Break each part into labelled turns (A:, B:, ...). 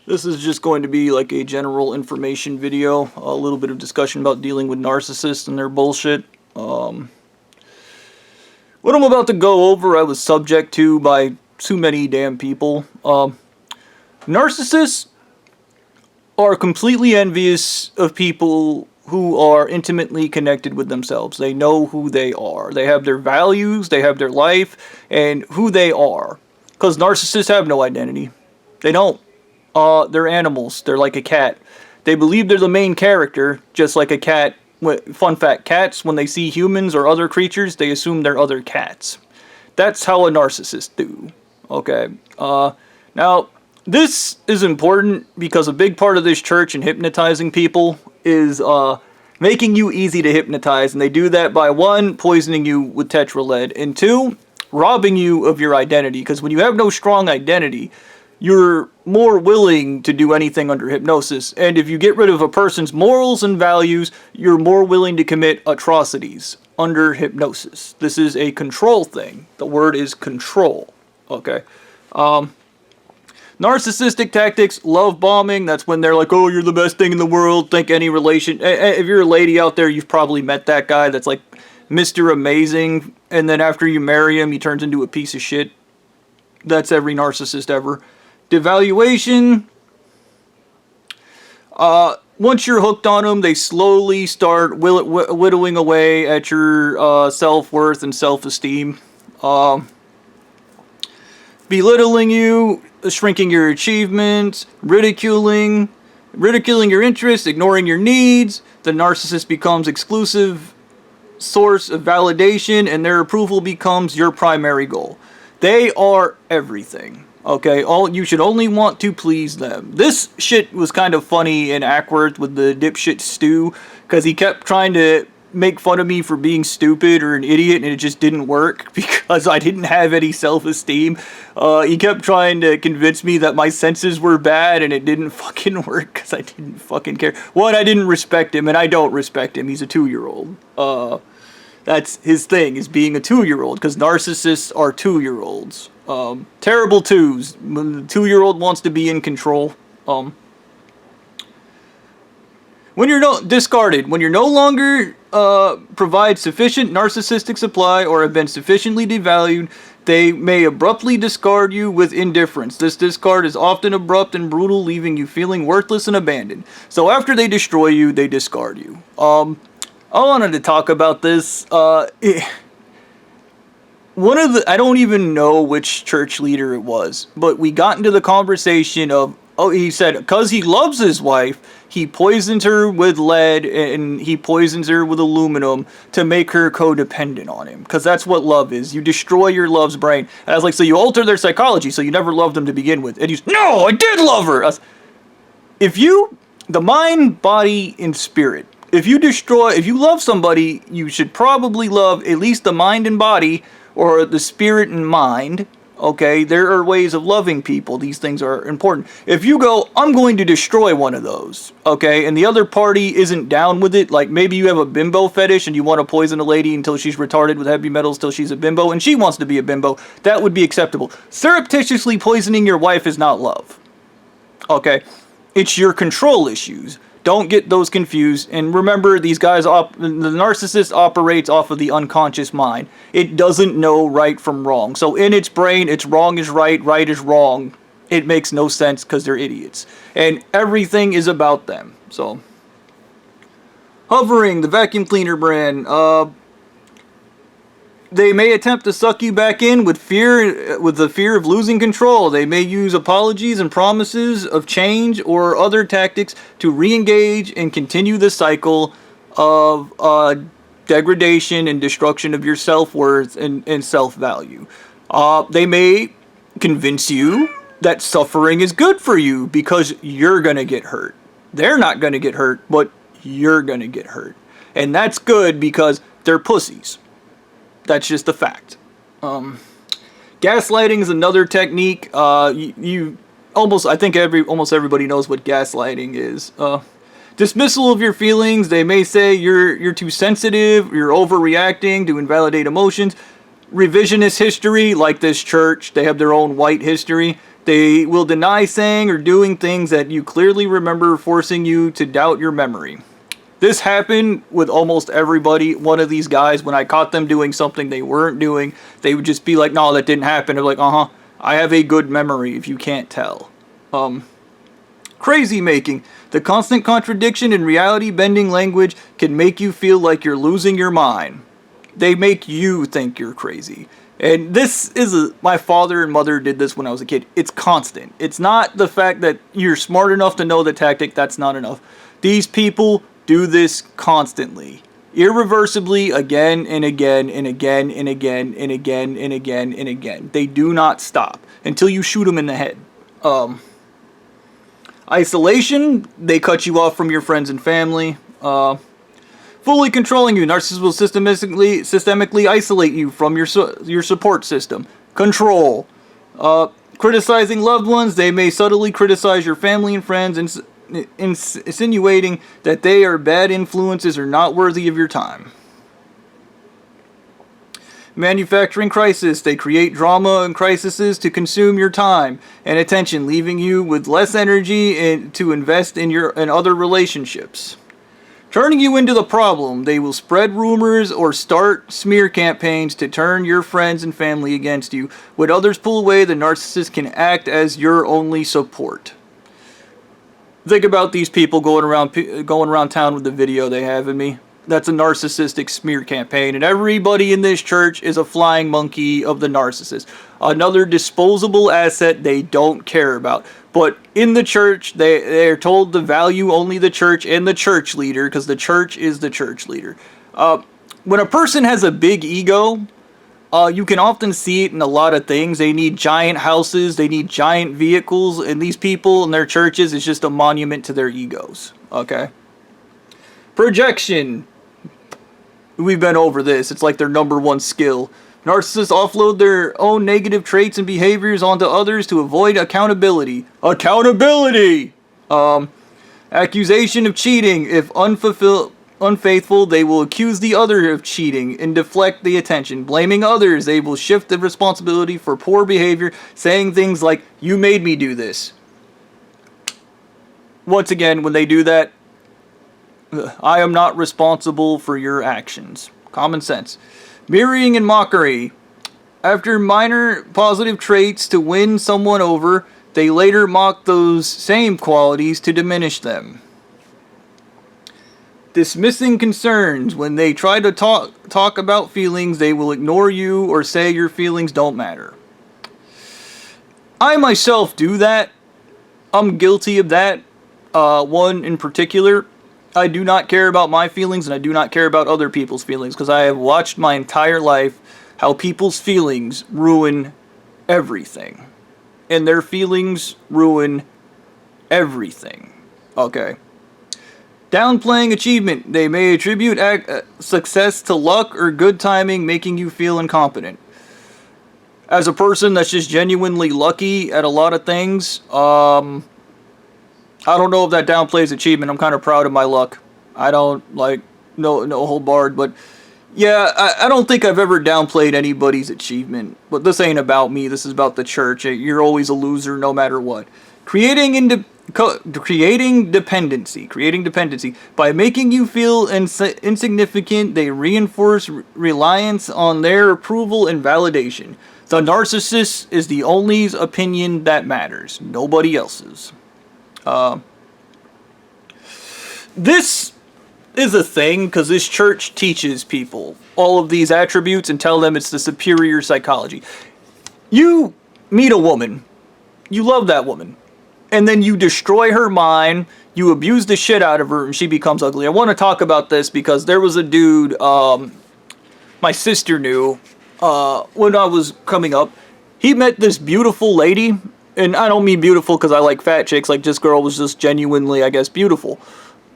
A: This is just going to be like a general information video, a little bit of discussion about dealing with narcissists and their bullshit. What I'm about to go over, I was subject to by too many damn people. Narcissists are completely envious of people who are intimately connected with themselves. They know who they are. They have their values, they have their life, and who they are. Because narcissists have no identity. They don't. They're animals. They're like a cat. They believe they're the main character, just like a cat. Fun fact, cats, when they see humans or other creatures, they assume they're other cats. That's how a narcissist do. Okay. Now, this is important because a big part of this church and hypnotizing people is making you easy to hypnotize. And they do that by, one, poisoning you with tetralead, and two, robbing you of your identity. Because when you have no strong identity, you're more willing to do anything under hypnosis. And if you get rid of a person's morals and values, you're more willing to commit atrocities under hypnosis. This is a control thing. The word is control. Okay. Narcissistic tactics, love bombing. That's when they're like, oh, you're the best thing in the world. Think any relation. If you're a lady out there, you've probably met that guy that's like Mr. Amazing. And then after you marry him, he turns into a piece of shit. That's every narcissist ever. Devaluation. Once you're hooked on them, they slowly start whittling away at your self-worth and self-esteem. Belittling you, shrinking your achievements, ridiculing your interests, ignoring your needs. The narcissist becomes exclusive source of validation, and their approval becomes your primary goal. They are everything. Okay, you should only want to please them. This shit was kind of funny in Ackworth with the dipshit Stu, because he kept trying to make fun of me for being stupid or an idiot, and it just didn't work because I didn't have any self-esteem. He kept trying to convince me that my senses were bad, and it didn't fucking work because I didn't fucking care. One, I didn't respect him, and I don't respect him. He's a 2-year-old. That's his thing, is being a 2-year-old, because narcissists are 2-year-olds. Terrible twos. When the 2-year-old wants to be in control. When you're discarded, when you're no longer provide sufficient narcissistic supply or have been sufficiently devalued, they may abruptly discard you with indifference. This discard is often abrupt and brutal, leaving you feeling worthless and abandoned. So after they destroy you, they discard you. I wanted to talk about this. I don't even know which church leader it was, but we got into the conversation of, he said, because he loves his wife, he poisons her with lead and he poisons her with aluminum to make her codependent on him. Because that's what love is. You destroy your love's brain. And I was like, so you alter their psychology, so you never loved them to begin with. And he's, no, I did love her. The mind, body, and spirit. If you love somebody, you should probably love at least the mind and body, or the spirit and mind. Okay, there are ways of loving people. These things are important. If you go, I'm going to destroy one of those, okay, and the other party isn't down with it, like maybe you have a bimbo fetish and you want to poison a lady until she's retarded with heavy metals till she's a bimbo, and she wants to be a bimbo, that would be acceptable. Surreptitiously poisoning your wife is not love. Okay, it's your control issues. Don't get those confused. And remember, these guys, the narcissist operates off of the unconscious mind. It doesn't know right from wrong. So in its brain, it's wrong is right, right is wrong. It makes no sense because they're idiots. And everything is about them. So, Hovering, the vacuum cleaner brand. They may attempt to suck you back in with the fear of losing control. They may use apologies and promises of change or other tactics to re-engage and continue the cycle of degradation and destruction of your self-worth and self-value. They may convince you that suffering is good for you because you're going to get hurt. They're not going to get hurt, but you're going to get hurt. And that's good because they're pussies. That's just a fact. Gaslighting is another technique. I think almost everybody knows what gaslighting is. Dismissal of your feelings. They may say you're too sensitive, you're overreacting to invalidate emotions. Revisionist history, like this church, they have their own white history. They will deny saying or doing things that you clearly remember, forcing you to doubt your memory. This happened with almost everybody. One of these guys, when I caught them doing something they weren't doing, they would just be like, no, that didn't happen. They're like, I have a good memory if you can't tell. Crazy making. The constant contradiction in reality bending language can make you feel like you're losing your mind. They make you think you're crazy. And this is my father and mother did this when I was a kid. It's constant. It's not the fact that you're smart enough to know the tactic. That's not enough. These people do this constantly. Irreversibly, again and again and again and again and again and again and again. They do not stop until you shoot them in the head. Isolation, they cut you off from your friends and family. Fully controlling you. Narcissists will systemically isolate you from your support system. Control. Criticizing loved ones, they may subtly criticize your family and friends, insinuating that they are bad influences or not worthy of your time. Manufacturing crisis. They create drama and crises to consume your time and attention, leaving you with less energy to invest in other relationships. Turning you into the problem. They will spread rumors or start smear campaigns to turn your friends and family against you. When others pull away, the narcissist can act as your only support. Think about these people going around town with the video they have of me. That's a narcissistic smear campaign, and everybody in this church is a flying monkey of the narcissist. Another disposable asset they don't care about. But in the church, they are told to value only the church and the church leader, because the church is the church leader. When a person has a big ego, you can often see it in a lot of things. They need giant houses, they need giant vehicles, and these people in their churches is just a monument to their egos. Okay? Projection. We've been over this. It's like their number one skill. Narcissists offload their own negative traits and behaviors onto others to avoid accountability. Accountability! Accusation of cheating. If unfaithful, they will accuse the other of cheating and deflect the attention. Blaming others, they will shift the responsibility for poor behavior, saying things like, you made me do this. Once again, when they do that, I am not responsible for your actions. Common sense. Mirroring and mockery. After minor positive traits to win someone over, they later mock those same qualities to diminish them. Dismissing concerns. When they try to talk about feelings, they will ignore you or say your feelings don't matter. I myself do that. I'm guilty of that. One in particular. I do not care about my feelings, and I do not care about other people's feelings, because I have watched my entire life how people's feelings ruin everything. And their feelings ruin everything. Okay. Downplaying achievement. They may attribute success to luck or good timing, making you feel incompetent. As a person that's just genuinely lucky at a lot of things, I don't know if that downplays achievement. I'm kind of proud of my luck. I don't, no hold barred, but yeah, I don't think I've ever downplayed anybody's achievement. But this ain't about me. This is about the church. You're always a loser no matter what. Creating dependency. By making you feel insignificant, they reinforce reliance on their approval and validation. The narcissist is the only opinion that matters. Nobody else's. This is a thing because this church teaches people all of these attributes and tell them it's the superior psychology. You meet a woman, you love that woman, and then you destroy her mind, you abuse the shit out of her, and she becomes ugly. I want to talk about this because there was a dude, my sister knew, when I was coming up. He met this beautiful lady. And I don't mean beautiful because I like fat chicks. Like, this girl was just genuinely, I guess, beautiful.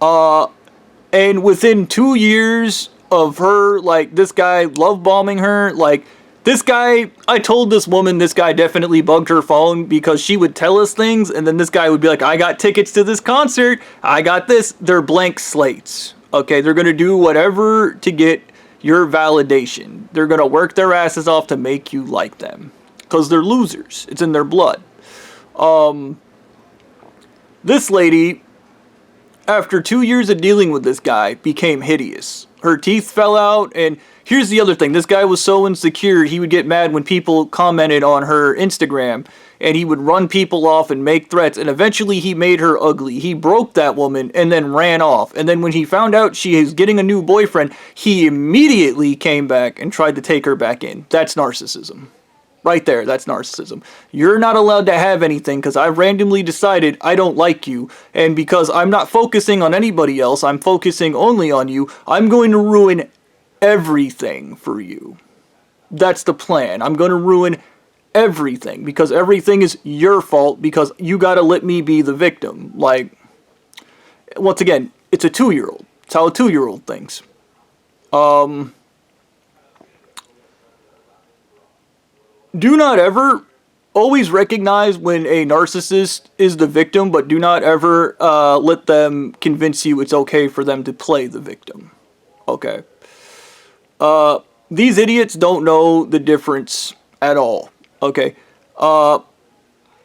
A: And within 2 years of her, like, this guy love bombing her, like, this guy, I told this woman this guy definitely bugged her phone because she would tell us things, and then this guy would be like, I got tickets to this concert, I got this. They're blank slates. Okay, they're going to do whatever to get your validation. They're going to work their asses off to make you like them. Because they're losers. It's in their blood. This lady, after 2 years of dealing with this guy, became hideous. Her teeth fell out, and here's the other thing. This guy was so insecure, he would get mad when people commented on her Instagram, and he would run people off and make threats, and eventually he made her ugly. He broke that woman and then ran off. And then when he found out she is getting a new boyfriend, he immediately came back and tried to take her back in. That's narcissism. Right there, that's narcissism. You're not allowed to have anything because I randomly decided I don't like you, and because I'm not focusing on anybody else, I'm focusing only on you, I'm going to ruin everything for you. That's the plan. I'm going to ruin everything because everything is your fault because you got to let me be the victim. Like, once again, it's a 2-year-old. It's how a 2-year-old thinks. Do not ever always recognize when a narcissist is the victim, but do not ever let them convince you it's okay for them to play the victim. Okay. These idiots don't know the difference at all. Okay.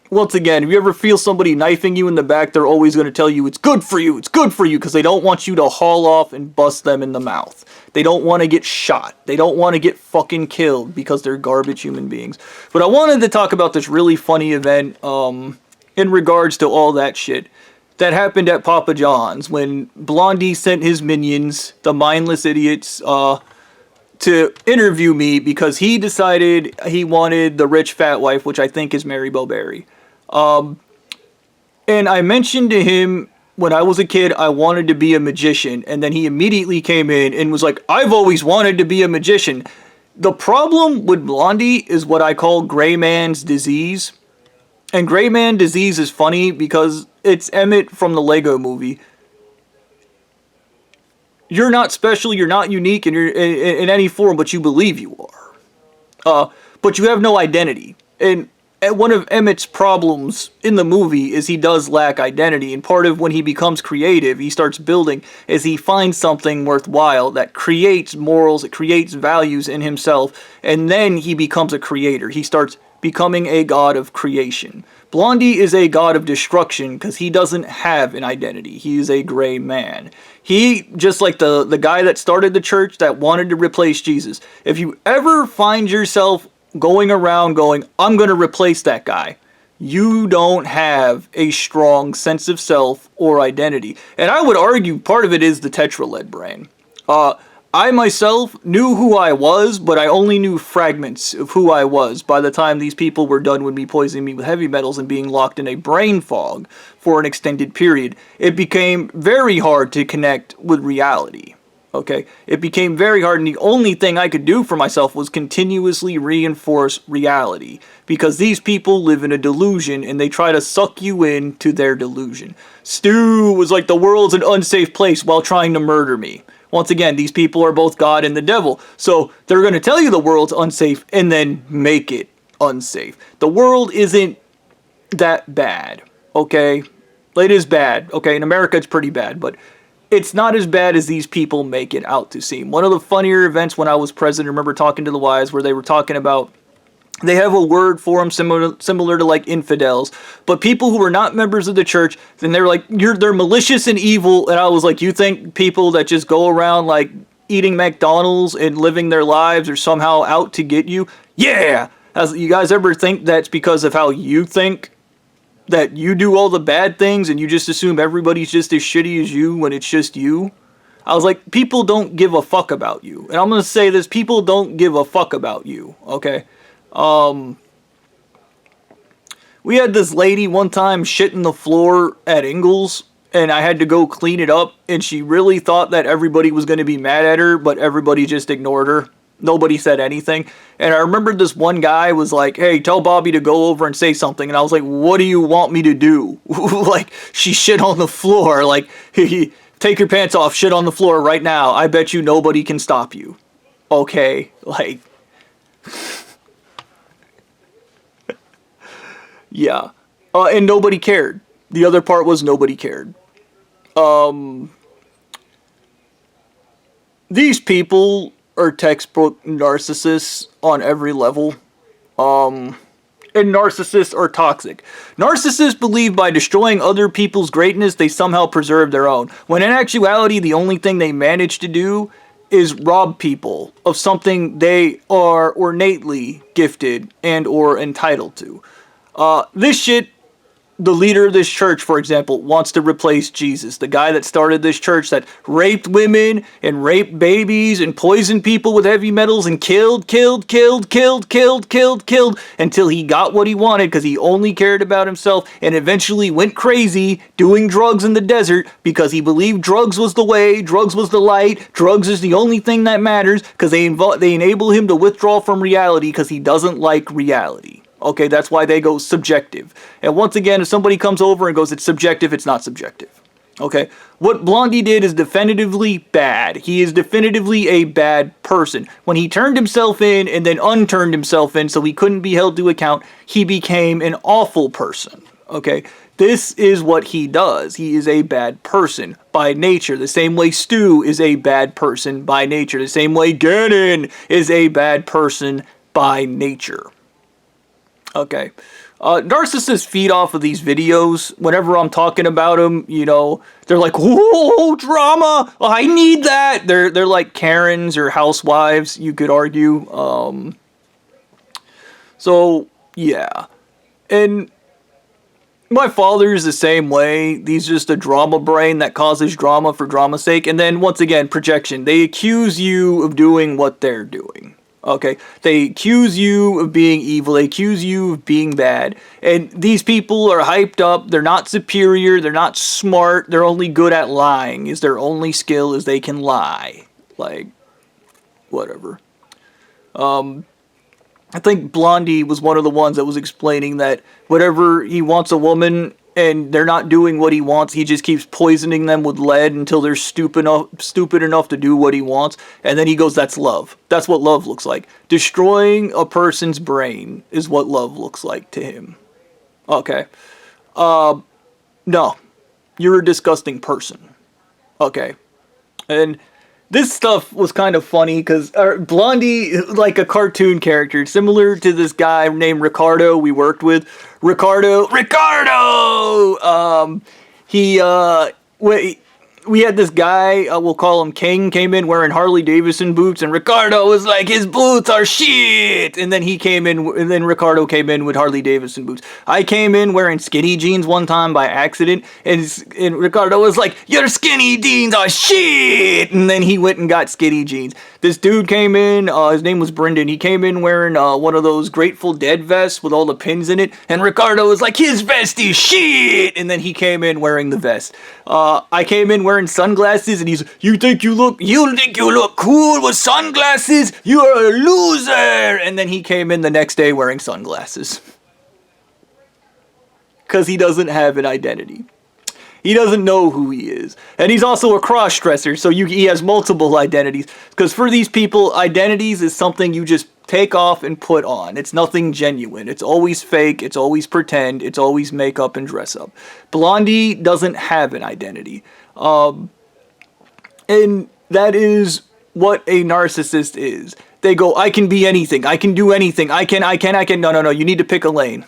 A: Once again, if you ever feel somebody knifing you in the back, they're always going to tell you it's good for you, because they don't want you to haul off and bust them in the mouth. They don't want to get shot. They don't want to get fucking killed because they're garbage human beings. But I wanted to talk about this really funny event in regards to all that shit that happened at Papa John's when Blondie sent his minions, the mindless idiots, to interview me because he decided he wanted the rich fat wife, which I think is Mary Bowberry. And I mentioned to him when I was a kid, I wanted to be a magician. And then he immediately came in and was like, I've always wanted to be a magician. The problem with Blondie is what I call gray man's disease. And gray man disease is funny because it's Emmett from the Lego movie. You're not special, you're not unique in any form, but you believe you are. But you have no identity. And one of Emmett's problems in the movie is he does lack identity, and part of when he becomes creative, he starts building, is he finds something worthwhile that creates morals, it creates values in himself, and then he becomes a creator. He starts becoming a god of creation. Blondie is a god of destruction because he doesn't have an identity. He is a gray man. He, just like the guy that started the church that wanted to replace Jesus, if you ever find yourself going around going, I'm going to replace that guy, you don't have a strong sense of self or identity. And I would argue part of it is the tetraled brain. I myself knew who I was, but I only knew fragments of who I was by the time these people were done with me poisoning me with heavy metals and being locked in a brain fog for an extended period. It became very hard to connect with reality. Okay, it became very hard, and the only thing I could do for myself was continuously reinforce reality, because these people live in a delusion, and they try to suck you into their delusion. Stu was like, the world's an unsafe place while trying to murder me. Once again, these people are both God and the devil, so they're going to tell you the world's unsafe, and then make it unsafe. The world isn't that bad, okay? It is bad, okay? In America, it's pretty bad, but it's not as bad as these people make it out to seem. One of the funnier events when I was president, I remember talking to the Wise, where they were talking about, they have a word for them similar to like infidels, but people who are not members of the church, then they're like, they're malicious and evil. And I was like, you think people that just go around like eating McDonald's and living their lives are somehow out to get you? Yeah! You guys ever think that's because of how you think? That you do all the bad things and you just assume everybody's just as shitty as you when it's just you? I was like, people don't give a fuck about you. And I'm going to say this, people don't give a fuck about you, okay? We had this lady one time shitting the floor at Ingles, and I had to go clean it up, and she really thought that everybody was going to be mad at her, but everybody just ignored her. Nobody said anything. And I remember this one guy was like, hey, tell Bobby to go over and say something. And I was like, what do you want me to do? Like, she shit on the floor. Like, take your pants off, shit on the floor right now. I bet you nobody can stop you. Okay, like, yeah. And nobody cared. The other part was nobody cared. These people are textbook narcissists on every level. And and narcissists are toxic. Narcissists believe by destroying other people's greatness, they somehow preserve their own. When in actuality, the only thing they manage to do is rob people of something they are ornately gifted and or entitled to. This shit, the leader of this church, for example, wants to replace Jesus. The guy that started this church that raped women and raped babies and poisoned people with heavy metals and killed until he got what he wanted because he only cared about himself and eventually went crazy doing drugs in the desert because he believed drugs was the way, drugs was the light, drugs is the only thing that matters because they enable him to withdraw from reality because he doesn't like reality. Okay, that's why they go subjective. And once again, if somebody comes over and goes, it's subjective, it's not subjective. Okay, what Blondie did is definitively bad. He is definitively a bad person. When he turned himself in and then unturned himself in so he couldn't be held to account, he became an awful person. Okay, this is what he does. He is a bad person by nature. The same way Stu is a bad person by nature. The same way Gannon is a bad person by nature. Okay. Narcissists feed off of these videos. Whenever I'm talking about them, you know, they're like, whoa, drama! I need that! They're like Karens or housewives, you could argue. So, yeah. And my father is the same way. He's just a drama brain that causes drama for drama's sake. And then, once again, projection. They accuse you of doing what they're doing. Okay, they accuse you of being evil, they accuse you of being bad, and these people are hyped up, they're not superior, they're not smart, they're only good at lying, is their only skill is they can lie. Like, whatever. I think Blondie was one of the ones that was explaining that whenever he wants a woman and they're not doing what he wants, he just keeps poisoning them with lead until they're stupid enough to do what he wants. And then he goes, that's love. That's what love looks like. Destroying a person's brain is what love looks like to him. Okay. No. You're a disgusting person. Okay. And this stuff was kind of funny because Blondie, like a cartoon character, similar to this guy named Ricardo we worked with. Ricardo! We had this guy, we'll call him King, came in wearing Harley Davidson boots, and Ricardo was like, his boots are shit! And then Ricardo came in with Harley Davidson boots. I came in wearing skinny jeans one time by accident, and Ricardo was like, your skinny jeans are shit! And then he went and got skinny jeans. This dude came in, his name was Brendan, he came in wearing one of those Grateful Dead vests with all the pins in it, and Ricardo was like, his vest is shit! And then he came in wearing the vest. I came in wearing sunglasses, and he's, you think you look cool with sunglasses? You are a loser! And then he came in the next day wearing sunglasses. Because he doesn't have an identity. He doesn't know who he is. And he's also a cross-dresser, so he has multiple identities. Because for these people, identities is something you just take off and put on. It's nothing genuine. It's always fake. It's always pretend. It's always make up and dress up. Blondie doesn't have an identity. And that is what a narcissist is. They go, I can be anything. I can do anything. I can. No. You need to pick a lane.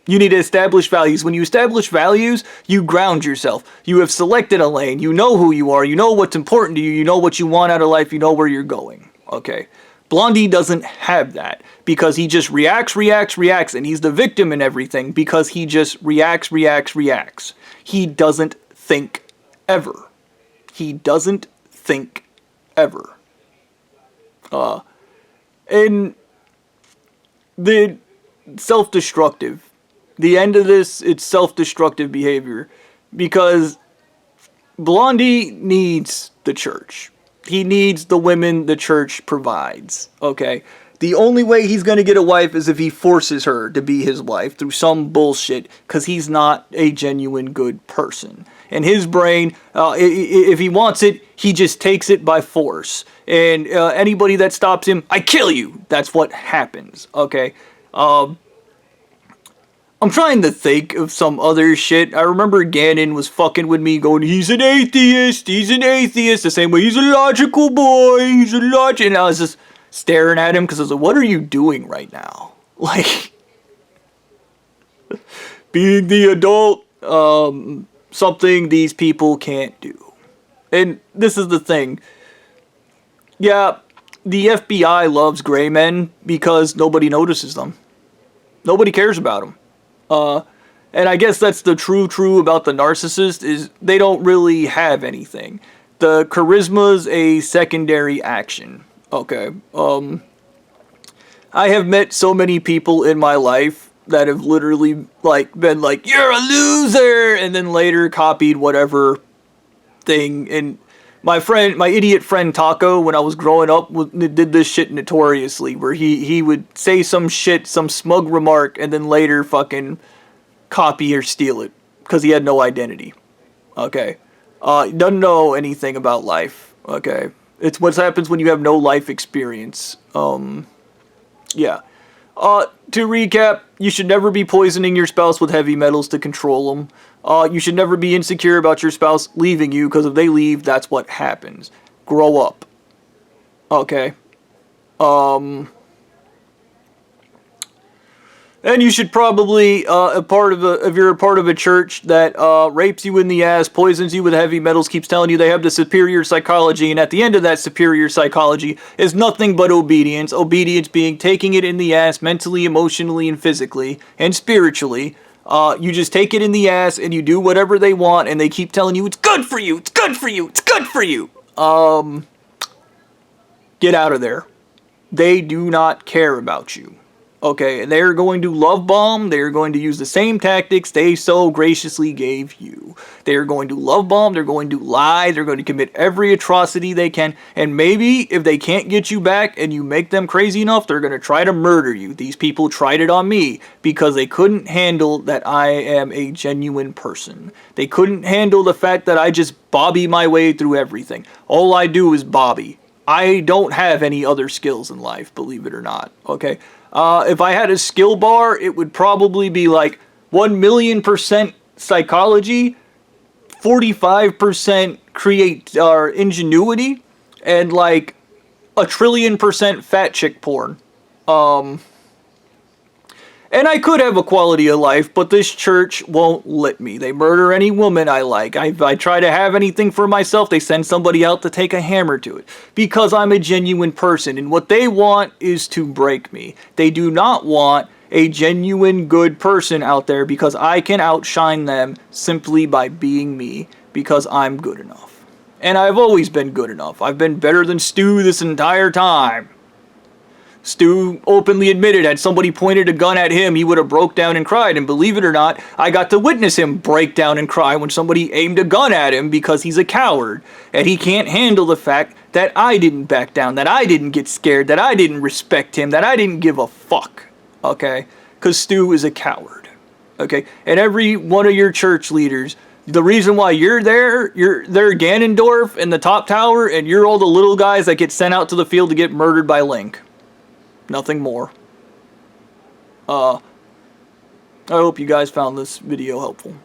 A: You need to establish values. When you establish values, you ground yourself. You have selected a lane. You know who you are. You know what's important to you. You know what you want out of life. You know where you're going. Okay. Blondie doesn't have that because he just reacts, and he's the victim in everything because he just reacts. He doesn't think ever. He doesn't think ever. And the self-destructive. The end of this, it's self-destructive behavior because Blondie needs the church. He needs the women the church provides, okay? The only way he's going to get a wife is if he forces her to be his wife through some bullshit because he's not a genuine good person. And his brain, if he wants it, he just takes it by force. And anybody that stops him, I kill you. That's what happens, okay? I'm trying to think of some other shit. I remember Gannon was fucking with me going, he's an atheist. The same way, he's a logical boy. And I was just staring at him because I was like, what are you doing right now? Like, Being the adult, something these people can't do. And this is the thing. Yeah, the FBI loves gray men because nobody notices them. Nobody cares about them. And I guess that's the true about the narcissist, is they don't really have anything. The charisma's a secondary action. Okay. I have met so many people in my life that have literally been like, "You're a loser," and then later copied whatever thing. And my idiot friend Taco, when I was growing up, did this shit notoriously, where he would say some shit, some smug remark, and then later fucking copy or steal it because he had no identity. Okay. Doesn't know anything about life. Okay. It's what happens when you have no life experience. Yeah. To recap, you should never be poisoning your spouse with heavy metals to control them. You should never be insecure about your spouse leaving you, because if they leave, that's what happens. Grow up. Okay. And you should probably, if you're a part of a church that rapes you in the ass, poisons you with heavy metals, keeps telling you they have the superior psychology, and at the end of that superior psychology is nothing but obedience. Obedience being taking it in the ass mentally, emotionally, and physically, and spiritually. You just take it in the ass and you do whatever they want, and they keep telling you it's good for you, it's good for you, it's good for you. Get out of there. They do not care about you. Okay, and they're going to love bomb. They're going to use the same tactics they so graciously gave you. They're going to love bomb. They're going to lie. They're going to commit every atrocity they can. And maybe if they can't get you back and you make them crazy enough, they're going to try to murder you. These people tried it on me because they couldn't handle that I am a genuine person. They couldn't handle the fact that I just bobby my way through everything. All I do is bobby. I don't have any other skills in life, believe it or not. Okay. If I had a skill bar, it would probably be like 1,000,000% psychology, 45% ingenuity, and like 1,000,000,000% fat chick porn. And I could have a quality of life, but this church won't let me. They murder any woman I like. I try to have anything for myself, they send somebody out to take a hammer to it. Because I'm a genuine person, and what they want is to break me. They do not want a genuine good person out there, because I can outshine them simply by being me, because I'm good enough. And I've always been good enough. I've been better than Stu this entire time. Stu openly admitted, had somebody pointed a gun at him, he would have broke down and cried. And believe it or not, I got to witness him break down and cry when somebody aimed a gun at him, because he's a coward. And he can't handle the fact that I didn't back down, that I didn't get scared, that I didn't respect him, that I didn't give a fuck. Okay? Because Stu is a coward. Okay? And every one of your church leaders, the reason why they're Ganondorf in the top tower, and you're all the little guys that get sent out to the field to get murdered by Link. Nothing more. I hope you guys found this video helpful.